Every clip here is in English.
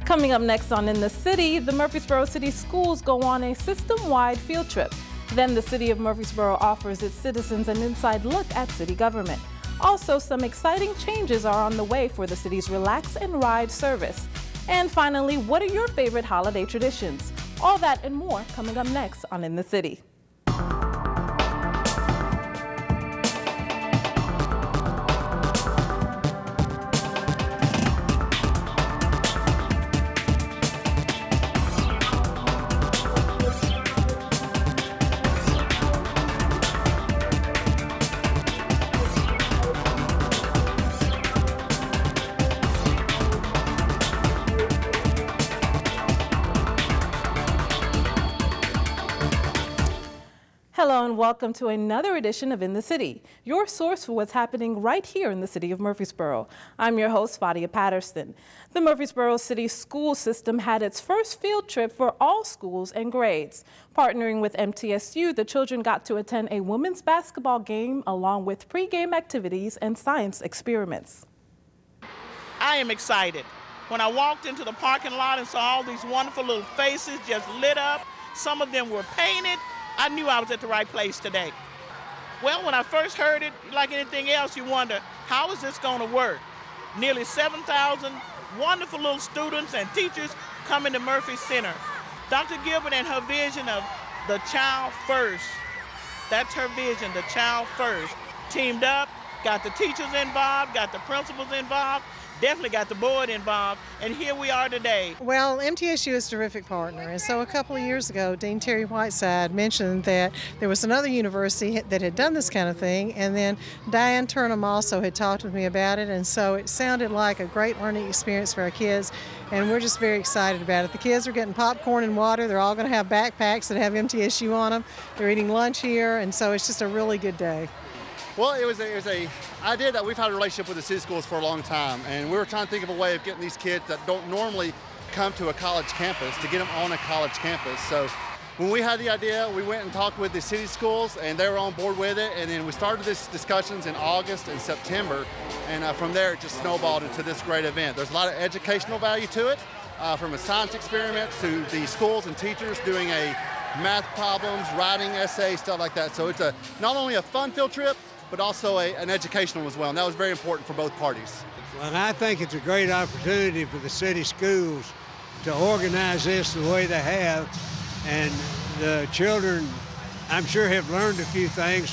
Coming up next on In the City, the Murfreesboro City Schools go on a system-wide field trip. Then the City of Murfreesboro offers its citizens an inside look at city government. Also, some exciting changes are on the way for the city's Relax and Ride service. And finally, what are your favorite holiday traditions? All that and more coming up next on In the City. Hello and welcome to another edition of In the City, your source for what's happening right here in the city of Murfreesboro. I'm your host, Fadia Patterson. The Murfreesboro City School System had its first field trip for all schools and grades. Partnering with MTSU, the children got to attend a women's basketball game along with pre-game activities and science experiments. I am excited. When I walked into the parking lot and saw all these wonderful little faces just lit up, some of them were painted, I knew I was at the right place today. Well, when I first heard it, like anything else, you wonder, how is this going to work? Nearly 7,000 wonderful little students and teachers coming to Murphy Center. Dr. Gilbert and her vision of the child first, that's her vision, the child first. Teamed up, got the teachers involved, got the principals involved, definitely got the board involved, and here we are today. Well, MTSU is a terrific partner, and so a couple of years ago, Dean Terry Whiteside mentioned that there was another university that had done this kind of thing, and then Diane Turnham also had talked with me about it, and so it sounded like a great learning experience for our kids, and we're just very excited about it. The kids are getting popcorn and water. They're all going to have backpacks that have MTSU on them. They're eating lunch here, and so it's just a really good day. Well, it was a idea that we've had a relationship with the city schools for a long time, and we were trying to think of a way of getting these kids that don't normally come to a college campus to get them on a college campus. So when we had the idea, we went and talked with the city schools, and they were on board with it, and then we started these discussions in August and September, and from there it just snowballed into this great event. There's a lot of educational value to it, from a science experiment to the schools and teachers doing a math problems, writing essays, stuff like that. So it's not only a fun field trip, but also an educational as well, and that was very important for both parties. Well, I think it's a great opportunity for the city schools to organize this the way they have, and the children, I'm sure, have learned a few things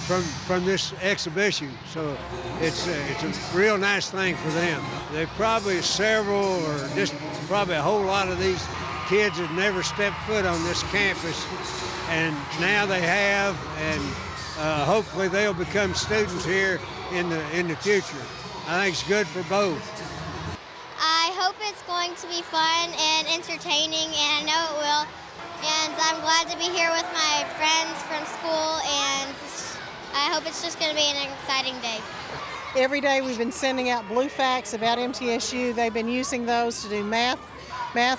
from this exhibition, so it's a real nice thing for them. They probably several, or just probably a whole lot of these kids have never stepped foot on this campus, and now they have, and hopefully they'll become students here in the future. I think it's good for both. I hope it's going to be fun and entertaining, and I know it will. And I'm glad to be here with my friends from school, and I hope it's just going to be an exciting day. Every day we've been sending out blue facts about MTSU. They've been using those to do math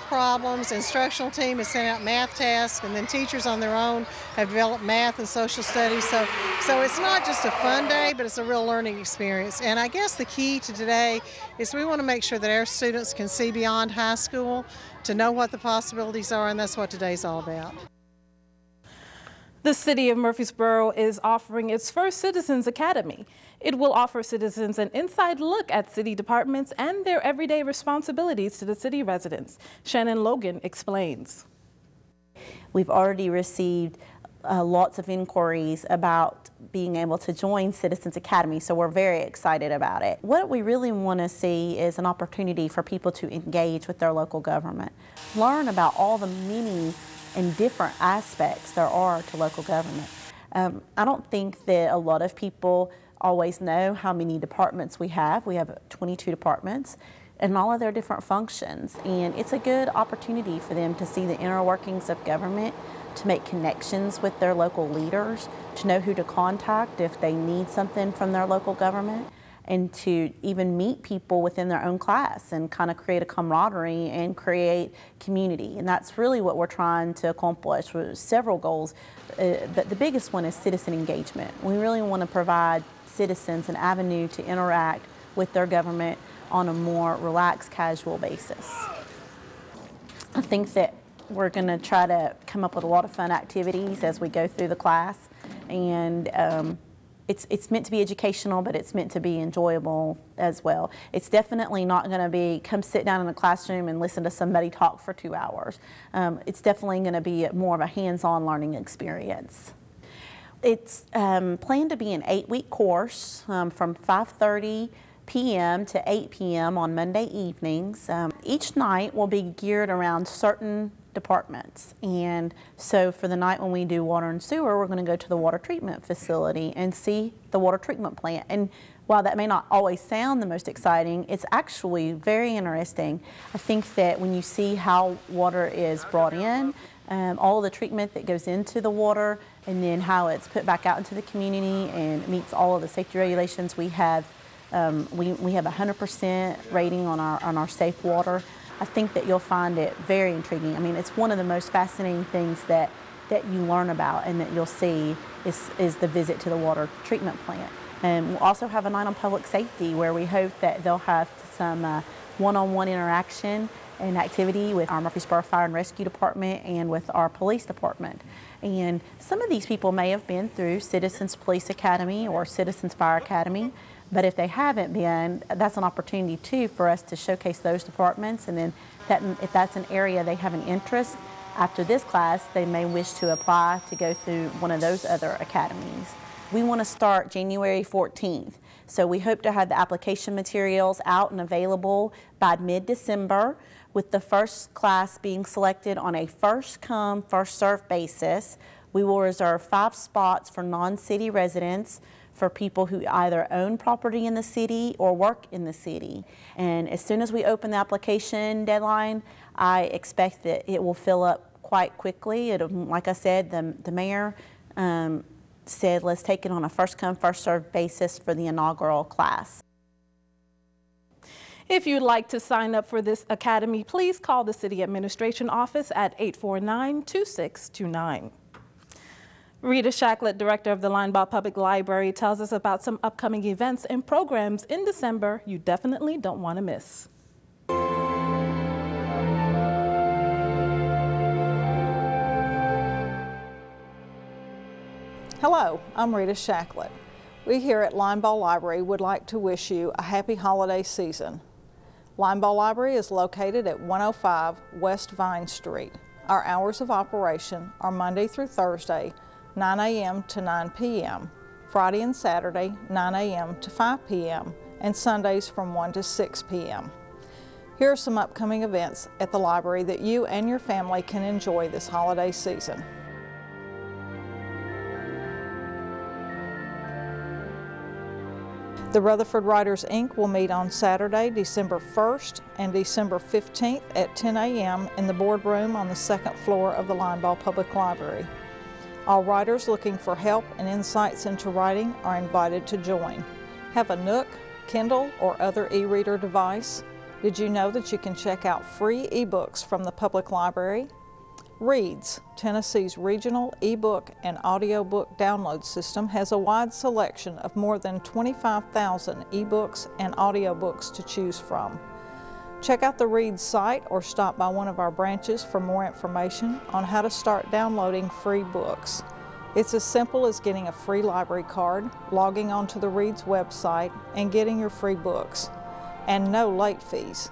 problems. The instructional team has sent out math tasks, and then teachers on their own have developed math and social studies. So it's not just a fun day, but it's a real learning experience. And I guess the key to today is we want to make sure that our students can see beyond high school, to know what the possibilities are, and that's what today's all about. The City of Murfreesboro is offering its first Citizens Academy. It will offer citizens an inside look at city departments and their everyday responsibilities to the city residents. Shannon Logan explains. We've already received lots of inquiries about being able to join Citizens Academy, so we're very excited about it. What we really want to see is an opportunity for people to engage with their local government, learn about all the many and different aspects there are to local government. I don't think that a lot of people always know how many departments we have. We have 22 departments and all of their different functions, and it's a good opportunity for them to see the inner workings of government, to make connections with their local leaders, to know who to contact if they need something from their local government, and to even meet people within their own class and kind of create a camaraderie and create community. And that's really what we're trying to accomplish with several goals. But the biggest one is citizen engagement. We really want to provide citizens an avenue to interact with their government on a more relaxed, casual basis. I think that we're going to try to come up with a lot of fun activities as we go through the class, and it's meant to be educational, but it's meant to be enjoyable as well. It's definitely not going to be come sit down in a classroom and listen to somebody talk for 2 hours. It's definitely going to be more of a hands-on learning experience. It's planned to be an 8-week course from 5:30 p.m. to 8 p.m. on Monday evenings. Each night will be geared around certain departments, and so for the night when we do water and sewer, we're going to go to the water treatment facility and see the water treatment plant. And while that may not always sound the most exciting, it's actually very interesting. I think that when you see how water is brought in, all of the treatment that goes into the water, and then how it's put back out into the community and meets all of the safety regulations, we have we have 100% rating on our safe water. I think that you'll find it very intriguing. I mean, it's one of the most fascinating things that you learn about and that you'll see is the visit to the water treatment plant. And we'll also have a night on public safety where we hope that they'll have some one-on-one interaction and activity with our Murfreesboro Fire and Rescue Department and with our police department. And some of these people may have been through Citizens Police Academy or Citizens Fire Academy, but if they haven't been, that's an opportunity too for us to showcase those departments. And then if that's an area they have an interest, after this class, they may wish to apply to go through one of those other academies. We want to start January 14th. So we hope to have the application materials out and available by mid-December, with the first class being selected on a first-come, first-served basis. We will reserve 5 spots for non-city residents, for people who either own property in the city or work in the city. And as soon as we open the application deadline, I expect that it will fill up quite quickly. Like I said, the mayor said, let's take it on a first-come, first-served basis for the inaugural class. If you'd like to sign up for this academy, please call the City Administration Office at 849-2629. Rita Shacklett, Director of the Linebaugh Public Library, tells us about some upcoming events and programs in December you definitely don't want to miss. Hello, I'm Rita Shacklett. We here at Linebaugh Library would like to wish you a happy holiday season. Linebaugh Library is located at 105 West Vine Street. Our hours of operation are Monday through Thursday, 9 a.m. to 9 p.m., Friday and Saturday, 9 a.m. to 5 p.m., and Sundays from 1 to 6 p.m. Here are some upcoming events at the library that you and your family can enjoy this holiday season. The Rutherford Writers, Inc. will meet on Saturday, December 1st and December 15th at 10 a.m. in the boardroom on the 2nd floor of the Linebaugh Public Library. All writers looking for help and insights into writing are invited to join. Have a Nook, Kindle, or other e-reader device? Did you know that you can check out free ebooks from the public library? Reads, Tennessee's regional ebook and audiobook download system, has a wide selection of more than 25,000 ebooks and audiobooks to choose from. Check out the Reads site or stop by one of our branches for more information on how to start downloading free books. It's as simple as getting a free library card, logging onto the Reads website, and getting your free books. And no late fees.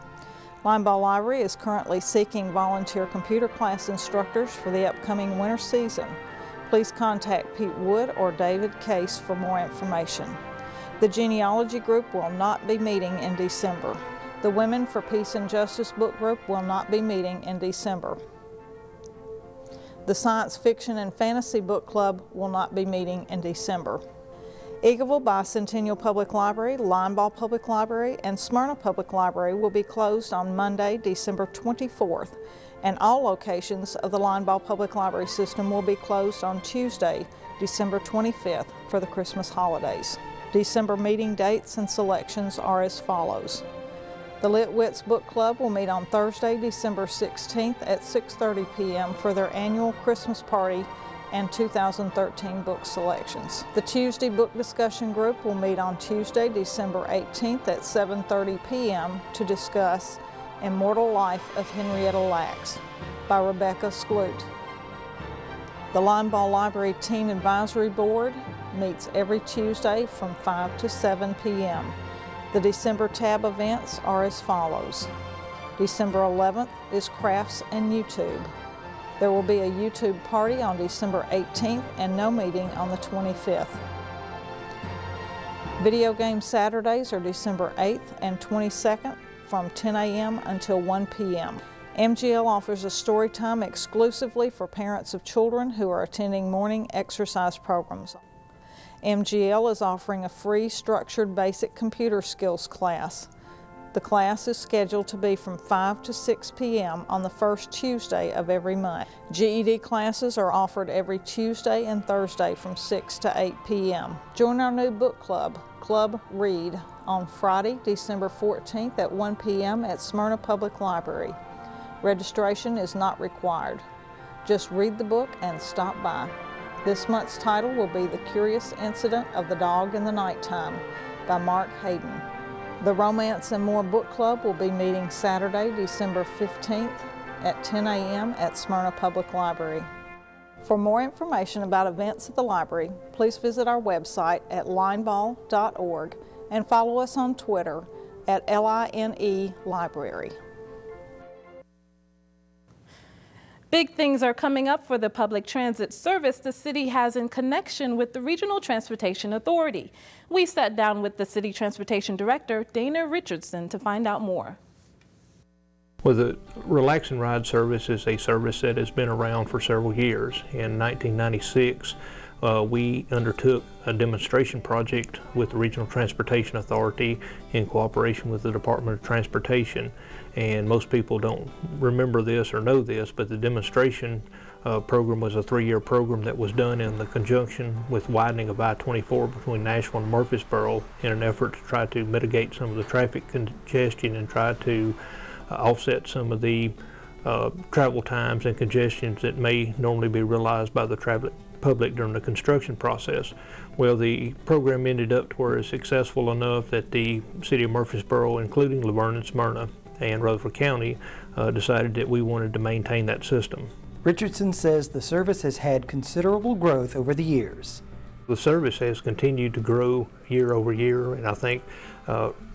Linebaugh Library is currently seeking volunteer computer class instructors for the upcoming winter season. Please contact Pete Wood or David Case for more information. The genealogy group will not be meeting in December. The Women for Peace and Justice book group will not be meeting in December. The Science Fiction and Fantasy Book Club will not be meeting in December. Eagleville Bicentennial Public Library, Linebaugh Public Library, and Smyrna Public Library will be closed on Monday, December 24th, and all locations of the Linebaugh Public Library system will be closed on Tuesday, December 25th for the Christmas holidays. December meeting dates and selections are as follows. The Litwitz Book Club will meet on Thursday, December 16th at 6:30 p.m. for their annual Christmas party and 2013 book selections. The Tuesday Book Discussion Group will meet on Tuesday, December 18th at 7:30 p.m. to discuss Immortal Life of Henrietta Lacks by Rebecca Skloot. The Linebaugh Library Teen Advisory Board meets every Tuesday from 5 to 7 p.m. The December tab events are as follows. December 11th is Crafts and YouTube. There will be a YouTube party on December 18th and no meeting on the 25th. Video game Saturdays are December 8th and 22nd from 10 a.m. until 1 p.m. MGL offers a story time exclusively for parents of children who are attending morning exercise programs. MGL is offering a free structured basic computer skills class. The class is scheduled to be from 5 to 6 p.m. on the first Tuesday of every month. GED classes are offered every Tuesday and Thursday from 6 to 8 p.m. Join our new book club, Club Read, on Friday, December 14th at 1 p.m. at Smyrna Public Library. Registration is not required. Just read the book and stop by. This month's title will be The Curious Incident of the Dog in the Nighttime by Mark Hayden. The Romance and More Book Club will be meeting Saturday, December 15th at 10 a.m. at Smyrna Public Library. For more information about events at the library, please visit our website at linebaugh.org and follow us on Twitter at LINE Library. Big things are coming up for the public transit service the city has in connection with the Regional Transportation Authority. We sat down with the City Transportation Director, Dana Richardson, to find out more. Well, the Relax and Ride service is a service that has been around for several years. In 1996, we undertook a demonstration project with the Regional Transportation Authority in cooperation with the Department of Transportation. And most people don't remember this or know this, but the demonstration program was a 3-year program that was done in the conjunction with widening of I-24 between Nashville and Murfreesboro in an effort to try to mitigate some of the traffic congestion and try to offset some of the travel times and congestions that may normally be realized by the public during the construction process. Well, the program ended up to where it's successful enough that the city of Murfreesboro, including Laverne and Smyrna and Rutherford County, decided that we wanted to maintain that system. Richardson says the service has had considerable growth over the years. The service has continued to grow year over year, and I think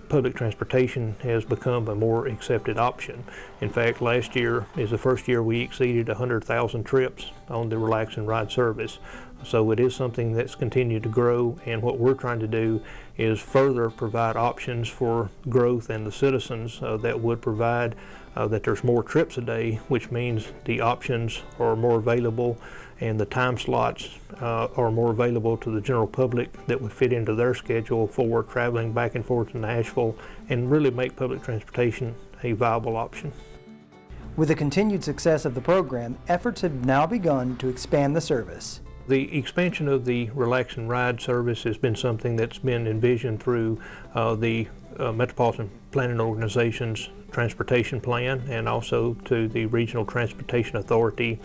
public transportation has become a more accepted option. In fact, last year is the first year we exceeded 100,000 trips on the Relax and Ride service. So it is something that's continued to grow, and what we're trying to do is further provide options for growth and the citizens that would provide that there's more trips a day, which means the options are more available and the time slots are more available to the general public that would fit into their schedule for traveling back and forth to Nashville and really make public transportation a viable option. With the continued success of the program, efforts have now begun to expand the service. The expansion of the Relax and Ride service has been something that's been envisioned through the Metropolitan Planning Organization's transportation plan and also to the Regional Transportation Authority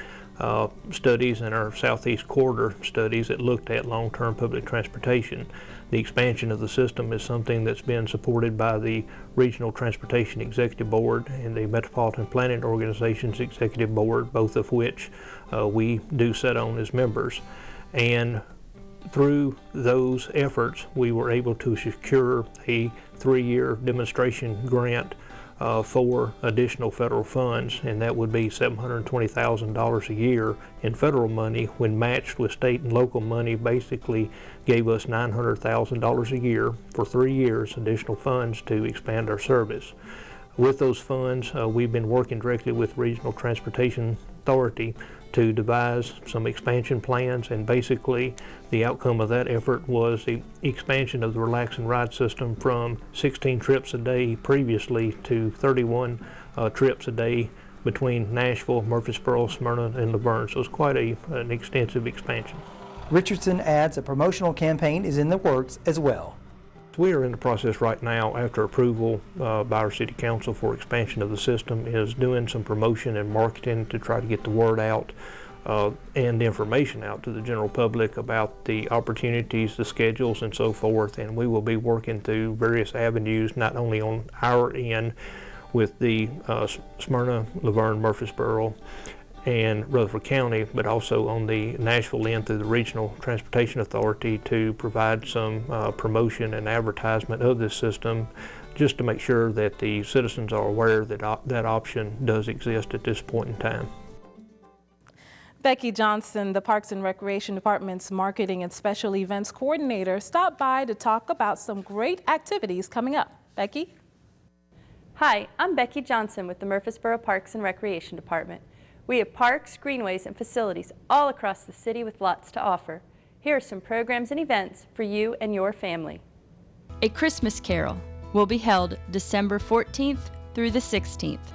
studies and our Southeast Corridor studies that looked at long-term public transportation. The expansion of the system is something that's been supported by the Regional Transportation Executive Board and the Metropolitan Planning Organization's Executive Board, both of which we do sit on as members. And through those efforts, we were able to secure a 3-year demonstration grant for additional federal funds, and that would be $720,000 a year in federal money. When matched with state and local money, basically gave us $900,000 a year for 3 years additional funds to expand our service. With those funds, we've been working directly with Regional Transportation Authority to devise some expansion plans, and basically the outcome of that effort was the expansion of the Relax and Ride system from 16 trips a day previously to 31 trips a day between Nashville, Murfreesboro, Smyrna, and Laverne. So it's quite an extensive expansion. Richardson adds a promotional campaign is in the works as well. We are in the process right now, after approval by our City Council for expansion of the system, is doing some promotion and marketing to try to get the word out and information out to the general public about the opportunities, the schedules, and so forth. And we will be working through various avenues, not only on our end with the Smyrna, Laverne, Murfreesboro, and Rutherford County, but also on the Nashville end through the Regional Transportation Authority to provide some promotion and advertisement of this system, just to make sure that the citizens are aware that that option does exist at this point in time. Becky Johnson, the Parks and Recreation Department's Marketing and Special Events Coordinator, stopped by to talk about some great activities coming up. Becky? Hi, I'm Becky Johnson with the Murfreesboro Parks and Recreation Department. We have parks, greenways, and facilities all across the city with lots to offer. Here are some programs and events for you and your family. A Christmas Carol will be held December 14th through the 16th.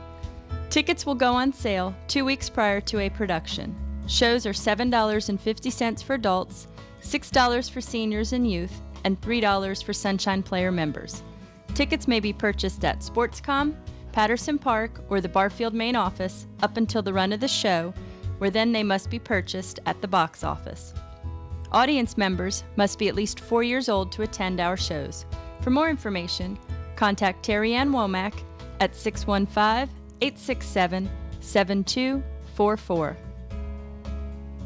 Tickets will go on sale 2 weeks prior to a production. Shows are $7.50 for adults, $6 for seniors and youth, and $3 for Sunshine Player members. Tickets may be purchased at Sportscom, Patterson Park, or the Barfield main office up until the run of the show, where then they must be purchased at the box office. Audience members must be at least 4 years old to attend our shows. For more information, contact Terry Ann Womack at 615-867-7244.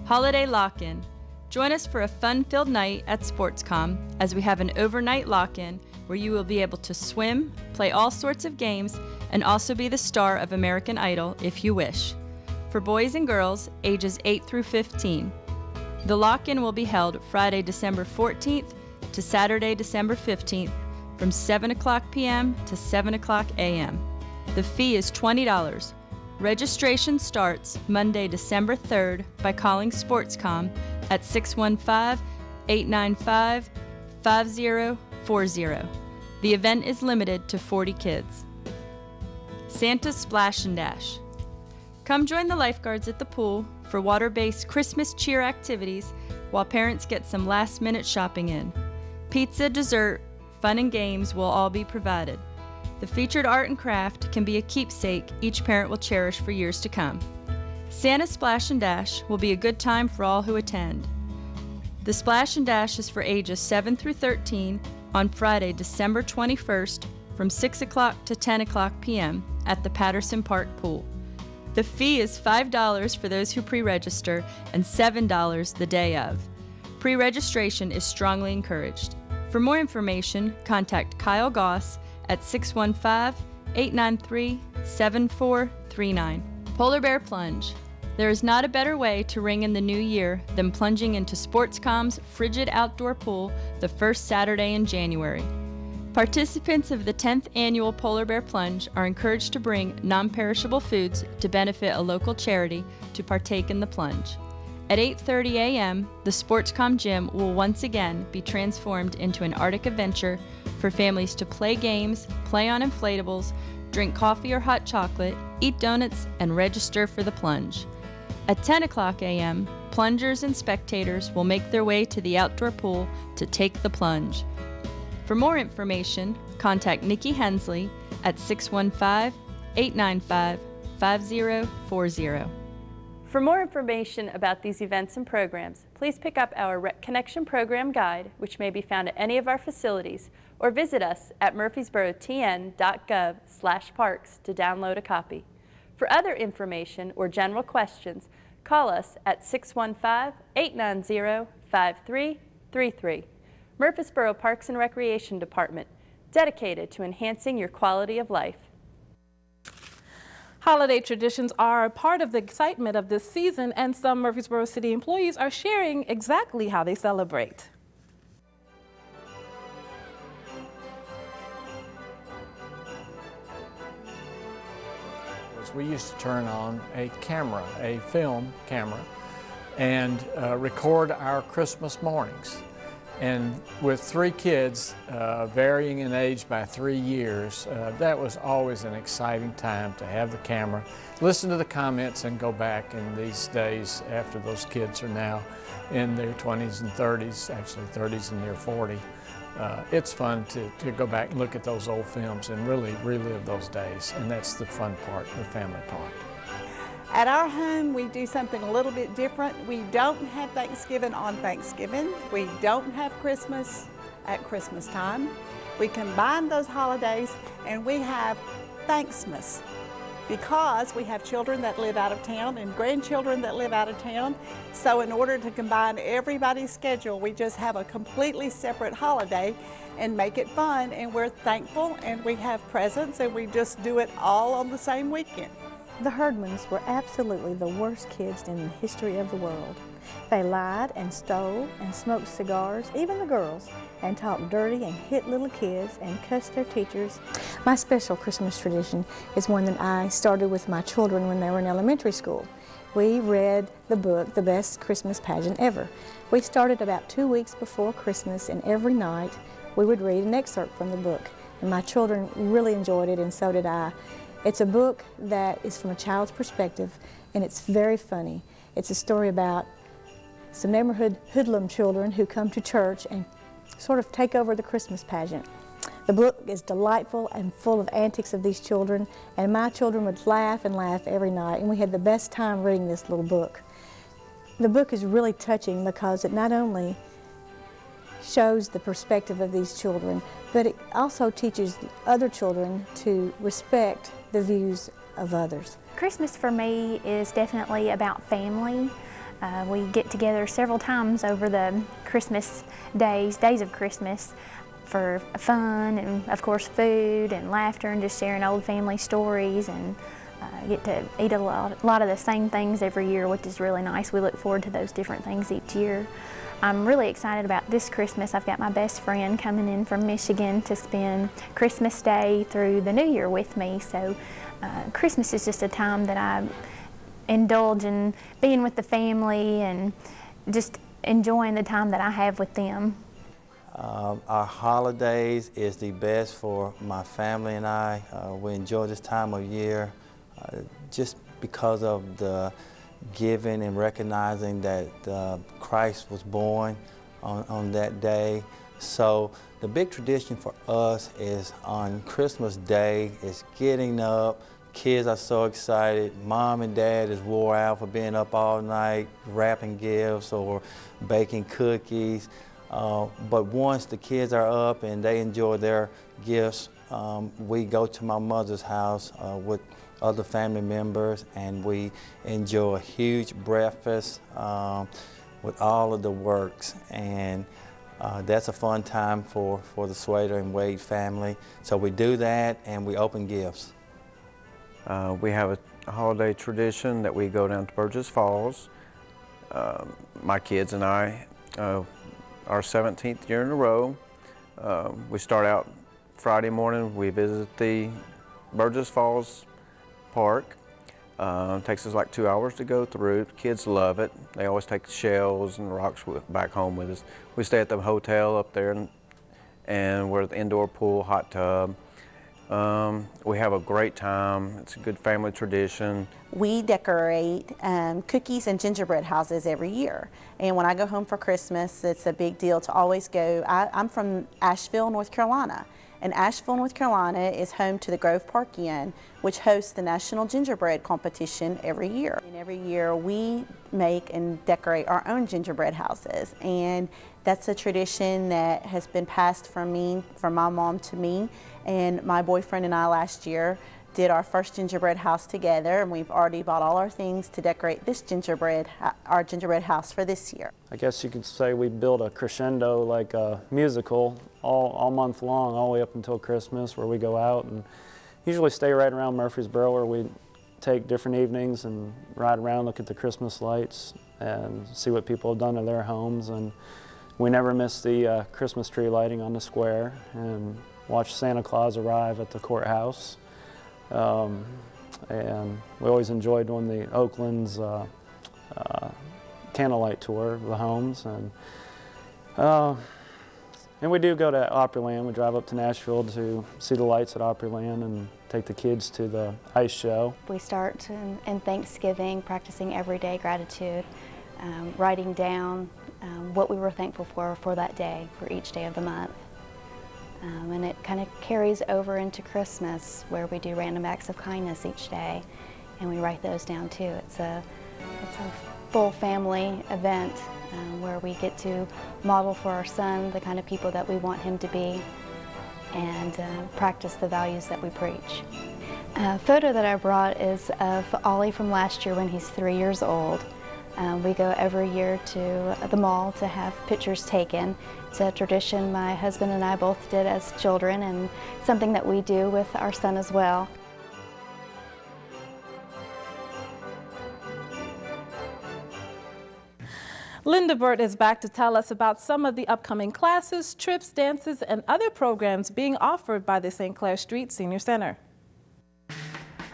Holiday Lock-In. Join us for a fun-filled night at Sportscom as we have an overnight lock-in where you will be able to swim, play all sorts of games, and also be the star of American Idol if you wish. For boys and girls ages 8 through 15. The lock-in will be held Friday, December 14th to Saturday, December 15th from 7 o'clock p.m. to 7 o'clock a.m. The fee is $20. Registration starts Monday, December 3rd by calling Sportscom at 615-895-5040. The event is limited to 40 kids. Santa's Splash and Dash. Come join the lifeguards at the pool for water-based Christmas cheer activities while parents get some last-minute shopping in. Pizza, dessert, fun and games will all be provided. The featured art and craft can be a keepsake each parent will cherish for years to come. Santa's Splash and Dash will be a good time for all who attend. The Splash and Dash is for ages 7 through 13 on Friday, December 21st from 6 o'clock to 10 o'clock p.m. at the Patterson Park Pool. The fee is $5 for those who pre-register and $7 the day of. Pre-registration is strongly encouraged. For more information, contact Kyle Goss at 615-893-7439. Polar Bear Plunge. There is not a better way to ring in the new year than plunging into Sportscom's frigid outdoor pool the first Saturday in January. Participants of the 10th annual Polar Bear Plunge are encouraged to bring non-perishable foods to benefit a local charity to partake in the plunge. At 8:30 a.m., the Sportscom gym will once again be transformed into an Arctic adventure for families to play games, play on inflatables, drink coffee or hot chocolate, eat donuts, and register for the plunge. At 10 o'clock a.m., plungers and spectators will make their way to the outdoor pool to take the plunge. For more information, contact Nikki Hensley at 615-895-5040. For more information about these events and programs, please pick up our Rec Connection Program Guide, which may be found at any of our facilities, or visit us at murfreesborotn.gov/parks to download a copy. For other information or general questions, call us at 615-890-5333. Murfreesboro Parks and Recreation Department, dedicated to enhancing your quality of life. Holiday traditions are a part of the excitement of this season, and some Murfreesboro City employees are sharing exactly how they celebrate. We used to turn on a camera, a film camera, and record our Christmas mornings. And with 3 kids, varying in age by 3 years, that was always an exciting time to have the camera, listen to the comments, and go back in these days after those kids are now in their 20s and 30s, actually 30s and near 40. It's fun to go back and look at those old films and really relive those days, and that's the fun part, the family part. At our home, we do something a little bit different. We don't have Thanksgiving on Thanksgiving. We don't have Christmas at Christmas time. We combine those holidays, and we have Thanksmas, because we have children that live out of town and grandchildren that live out of town. So in order to combine everybody's schedule, we just have a completely separate holiday and make it fun, and we're thankful, and we have presents, and we just do it all on the same weekend. The Herdmans were absolutely the worst kids in the history of the world. They lied and stole and smoked cigars, even the girls, and talked dirty and hit little kids and cussed their teachers. My special Christmas tradition is one that I started with my children when they were in elementary school. We read the book, The Best Christmas Pageant Ever. We started about 2 weeks before Christmas, and every night we would read an excerpt from the book. And my children really enjoyed it, and so did I. It's a book that is from a child's perspective, and it's very funny. It's a story about some neighborhood hoodlum children who come to church and sort of take over the Christmas pageant. The book is delightful and full of antics of these children, and my children would laugh and laugh every night, and we had the best time reading this little book. The book is really touching because it not only shows the perspective of these children, but it also teaches other children to respect the views of others. Christmas for me is definitely about family. We get together several times over the Christmas days of Christmas, for fun and of course food and laughter and just sharing old family stories, and get to eat a lot of the same things every year, which is really nice. We look forward to those different things each year. I'm really excited about this Christmas. I've got my best friend coming in from Michigan to spend Christmas Day through the New Year with me. So Christmas is just a time that I indulge in being with the family and just enjoying the time that I have with them. Our holidays is the best for my family and I. We enjoy this time of year just because of the giving and recognizing that Christ was born on that day. So the big tradition for us is on Christmas Day is getting up. Kids are so excited. Mom and Dad is wore out for being up all night, wrapping gifts or baking cookies. But once the kids are up and they enjoy their gifts, we go to my mother's house with other family members, and we enjoy a huge breakfast with all of the works, and that's a fun time for the Swader and Wade family. So we do that, and we open gifts. We have a holiday tradition that we go down to Burgess Falls. My kids and I, our 17th year in a row. We start out Friday morning, we visit the Burgess Falls Park. Takes us like 2 hours to go through. Kids love it. They always take shells and rocks back home with us. We stay at the hotel up there, and we're at the indoor pool, hot tub. We have a great time. It's a good family tradition. We decorate cookies and gingerbread houses every year. And when I go home for Christmas, it's a big deal to always go. I'm from Asheville, North Carolina. And Asheville, North Carolina is home to the Grove Park Inn, which hosts the National Gingerbread Competition every year. And every year we make and decorate our own gingerbread houses. And that's a tradition that has been passed from my mom to me. And my boyfriend and I last year did our first gingerbread house together, and we've already bought all our things to decorate this our gingerbread house for this year. I guess you could say we build a crescendo, like a musical, all month long, all the way up until Christmas, where we go out and usually stay right around Murfreesboro, where we take different evenings and ride around, look at the Christmas lights and see what people have done to their homes. And we never miss the Christmas tree lighting on the square, and watch Santa Claus arrive at the courthouse. And we always enjoy doing the Oakland's candlelight tour of the homes, and we do go to Opryland. We drive up to Nashville to see the lights at Opryland and take the kids to the ice show. We start in Thanksgiving practicing everyday gratitude, writing down what we were thankful for that day, for each day of the month. And it kind of carries over into Christmas, where we do random acts of kindness each day, and we write those down too. It's a full family event where we get to model for our son the kind of people that we want him to be, and practice the values that we preach. A photo that I brought is of Ollie from last year when he's 3 years old. We go every year to the mall to have pictures taken. It's a tradition my husband and I both did as children, and something that we do with our son as well. Linda Burt is back to tell us about some of the upcoming classes, trips, dances, and other programs being offered by the St. Clair Street Senior Center.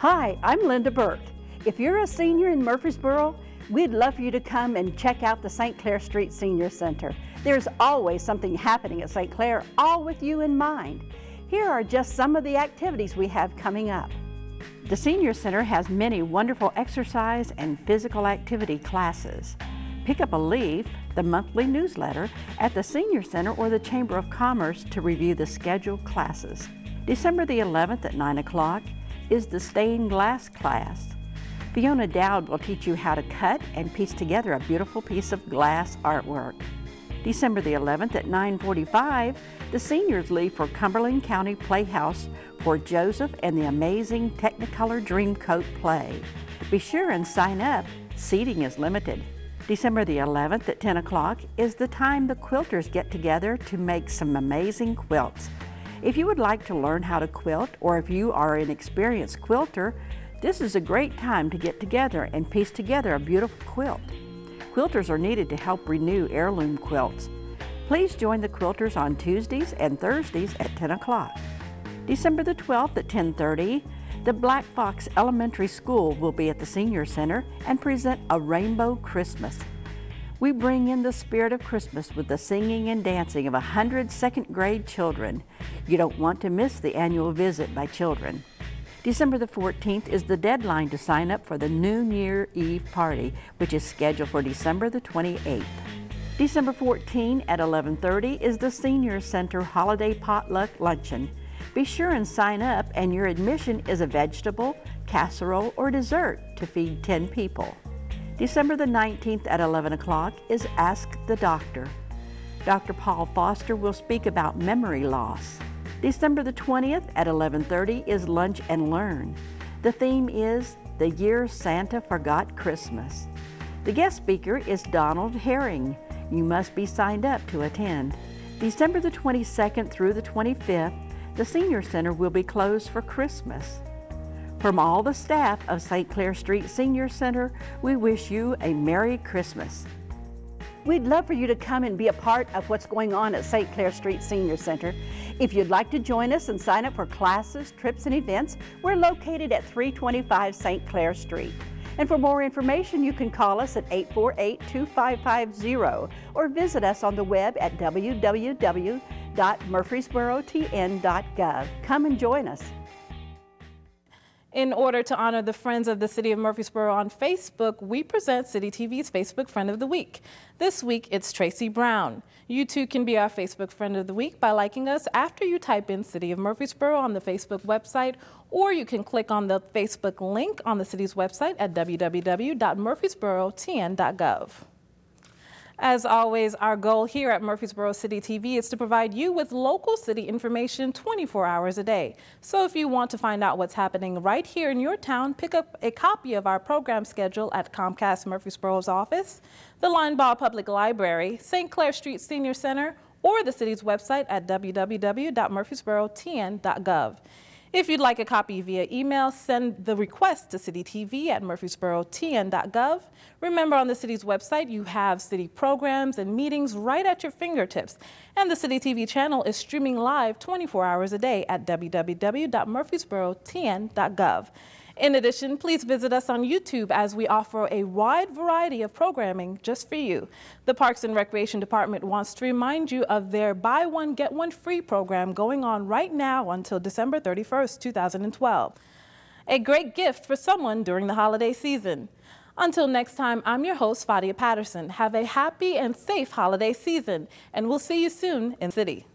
Hi, I'm Linda Burt. If you're a senior in Murfreesboro, we'd love for you to come and check out the St. Clair Street Senior Center. There's always something happening at St. Clair, all with you in mind. Here are just some of the activities we have coming up. The Senior Center has many wonderful exercise and physical activity classes. Pick up a leaf, the monthly newsletter, at the Senior Center or the Chamber of Commerce to review the scheduled classes. December the 11th at 9 o'clock is the stained glass class. Fiona Dowd will teach you how to cut and piece together a beautiful piece of glass artwork. December the 11th at 9:45, the seniors leave for Cumberland County Playhouse for Joseph and the Amazing Technicolor Dreamcoat play. Be sure and sign up. Seating is limited. December the 11th at 10 o'clock is the time the quilters get together to make some amazing quilts. If you would like to learn how to quilt, or if you are an experienced quilter, this is a great time to get together and piece together a beautiful quilt. Quilters are needed to help renew heirloom quilts. Please join the quilters on Tuesdays and Thursdays at 10 o'clock. December the 12th at 10:30, the Black Fox Elementary School will be at the Senior Center and present a Rainbow Christmas. We bring in the spirit of Christmas with the singing and dancing of 100 second grade children. You don't want to miss the annual visit by children. December the 14th is the deadline to sign up for the New Year Eve party, which is scheduled for December the 28th. December 14 at 11:30 is the Senior Center Holiday Potluck Luncheon. Be sure and sign up, and your admission is a vegetable, casserole, or dessert to feed 10 people. December the 19th at 11 o'clock is Ask the Doctor. Dr. Paul Foster will speak about memory loss. December the 20th at 11:30 is Lunch and Learn. The theme is The Year Santa Forgot Christmas. The guest speaker is Donald Herring. You must be signed up to attend. December the 22nd through the 25th, the Senior Center will be closed for Christmas. From all the staff of St. Clair Street Senior Center, we wish you a Merry Christmas. We'd love for you to come and be a part of what's going on at St. Clair Street Senior Center. If you'd like to join us and sign up for classes, trips, and events, we're located at 325 St. Clair Street. And for more information, you can call us at 848-2550 or visit us on the web at www.murfreesborotn.gov. Come and join us. In order to honor the Friends of the City of Murfreesboro on Facebook, we present City TV's Facebook Friend of the Week. This week, it's Tracy Brown. You too can be our Facebook Friend of the Week by liking us after you type in City of Murfreesboro on the Facebook website, or you can click on the Facebook link on the city's website at www.murfreesborotn.gov. As always, our goal here at Murfreesboro City TV is to provide you with local city information 24 hours a day. So if you want to find out what's happening right here in your town, pick up a copy of our program schedule at Comcast Murfreesboro's office, the Linebaugh Public Library, St. Clair Street Senior Center, or the city's website at www.murfreesborotn.gov. If you'd like a copy via email, send the request to citytv@murfreesborotn.gov. Remember, on the city's website, you have city programs and meetings right at your fingertips. And the City TV channel is streaming live 24 hours a day at www.murfreesborotn.gov. In addition, please visit us on YouTube as we offer a wide variety of programming just for you. The Parks and Recreation Department wants to remind you of their Buy One, Get One Free program going on right now until December 31st, 2012. A great gift for someone during the holiday season. Until next time, I'm your host, Fadia Patterson. Have a happy and safe holiday season, and we'll see you soon in the city.